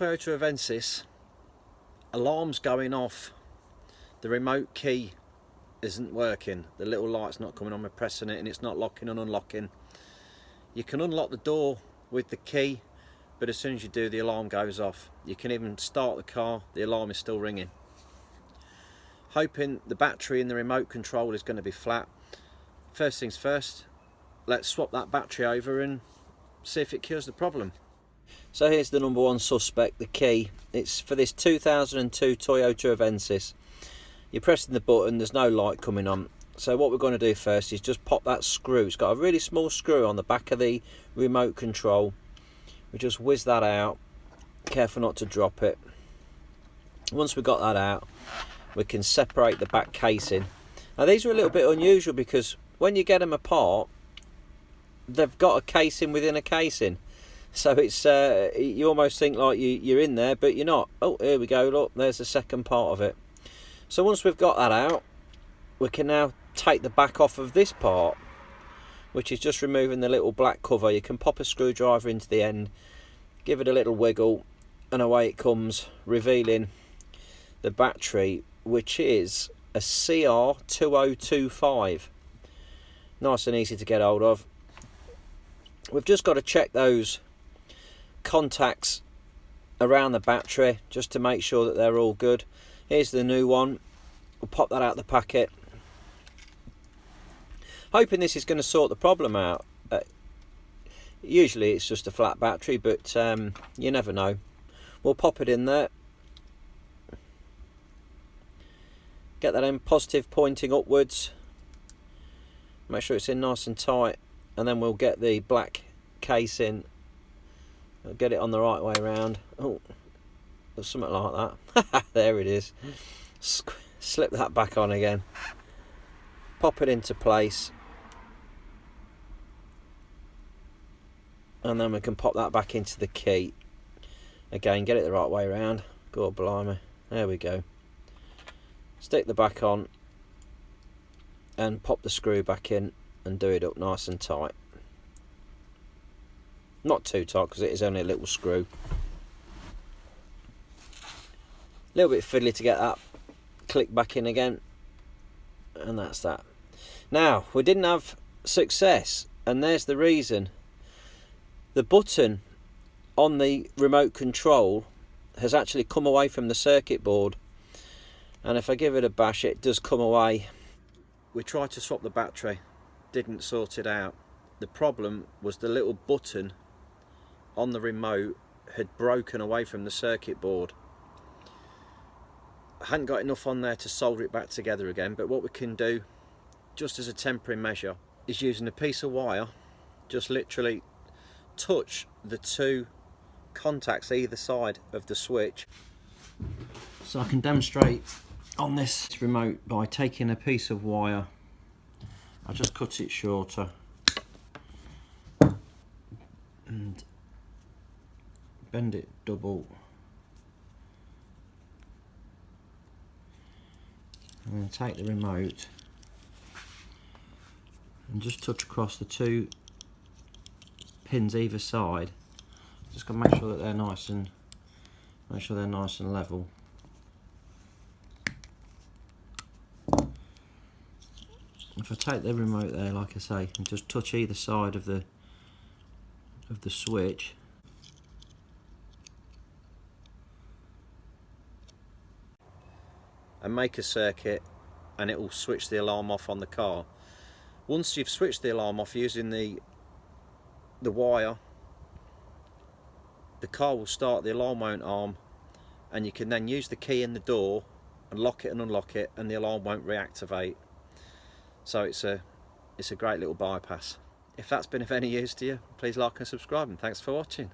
Toyota Avensis, alarm's going off, the remote key isn't working, the little light's not coming on, we're pressing it and it's not locking and unlocking. You can unlock the door with the key, but as soon as you do, the alarm goes off. You can even start the car, the alarm is still ringing. Hoping the battery in the remote control is going to be flat. First things first, let's swap that battery over and see if it cures the problem. So here's the number one suspect, the key. It's for this 2002 Toyota Avensis. You're pressing the button, there's no light coming on. So what we're going to do first is just pop that screw. It's got a really small screw on the back of the remote control. We just whiz that out. Careful not to drop it. Once we've got that out, we can separate the back casing. Now these are a little bit unusual because when you get them apart, they've got a casing within a casing. So it's you almost think like you're in there, but you're not. Oh, here we go, look, there's the second part of it. So once we've got that out, we can now take the back off of this part, which is just removing the little black cover. You can pop a screwdriver into the end, give it a little wiggle, and away it comes, revealing the battery, which is a CR2025. Nice and easy to get hold of. We've just got to check those contacts around the battery just to make sure that they're all good. Here's the new one. We'll pop that out of the packet. Hoping this is going to sort the problem out. Usually it's just a flat battery, but you never know. We'll pop it in there. Get that end positive pointing upwards. Make sure it's in nice and tight. And then we'll get the black case in. We'll get it on the right way around. Oh, there's something like that. There it is. Slip that back on again. Pop it into place. And then we can pop that back into the key. Again, get it the right way around. God blimey. There we go. Stick the back on. And pop the screw back in. And do it up nice and tight. Not too tight because it is only a little screw. A little bit fiddly to get that click back in again. And that's that. Now, we didn't have success. And there's the reason. The button on the remote control has actually come away from the circuit board. And if I give it a bash, it does come away. We tried to swap the battery. Didn't sort it out. The problem was the little button on the remote had broken away from the circuit board. I hadn't got enough on there to solder it back together again, but what we can do, just as a temporary measure, is using a piece of wire, just literally touch the two contacts either side of the switch. So I can demonstrate on this remote by taking a piece of wire. I just cut it shorter and bend it double, and then take the remote and just touch across the two pins either side. Just got to make sure that they're nice and level. If I take the remote there, like I say, and just touch either side of the switch, and make a circuit, and it will switch the alarm off on the car. Once you've switched the alarm off using the wire, the car will start, the alarm won't arm, and you can then use the key in the door and lock it and unlock it, and the alarm won't reactivate. So it's a great little bypass. If that's been of any use to you, please like and subscribe, and thanks for watching.